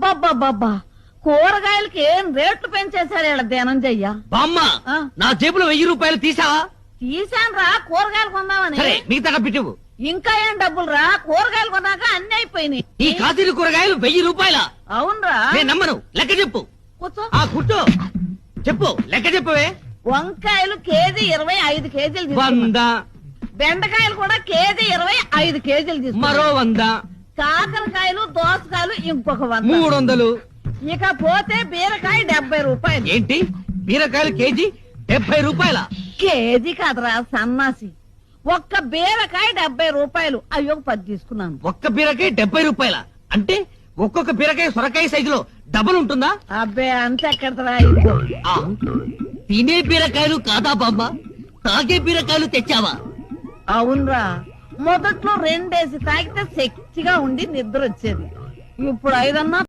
అబ్బబ్బబ్బబ్బా కూరగాయలకి ఏం రేట్లు పెంచేశారు ఇలా ధనంజయ్య. బామ్మ నా జేబులో 1000 రూపాయలు తీసావా? తీసాను రా కూరగాయలు కొందామని. సరే మిగతా పెట్టివు. ఇంకా ఏం డబ్బులు రా కూరగాయలు కొన్నాక అన్ని అయిపోయినాయి. ఈ కాశీలు కూరగాయలు 1000 రూపాయల? అవునరా. నేను నమ్మను. లెక్క చెప్పు. కూర్చో. కూర్చో చెప్పు. లెక్క చెప్పవే. వంకాయలు కేజీ 25 కేజీలు తీసుకున్నా. 100. బెండకాయలు కూడా కేజీ 25 కేజీలు తీసుకున్నా. మరో 100. కాకరకాయలు దోసకాయలు ఇంకొక 100. 300. ఇక పోతే బీరకాయ 70 రూపాయలు. ఏంటి బీరకాయలు కేజీ 70 రూపాయల? కేజీ కాదురా సన్నాసి. ఒక్క బీరకాయ 70 రూపాయలు. అయ్యో 10 తీసుకున్నాను. ఒక్క బీరకాయ 70 రూపాయల అంటే ఒక్కొక్క బీరకాయ సొరకాయ సైజులో డబుల్ ఉంటుందా? అబ్బే అంత ఎక్కడరా. తినే బీరకాయలు కాదా బామ్మ? తాగే బీరకాయలు తెచ్చావా? అవునరా. మొదట్లో 2 తాగితే శక్తిగా ఉండి నిద్ర వచ్చేది. ఇప్పుడు 5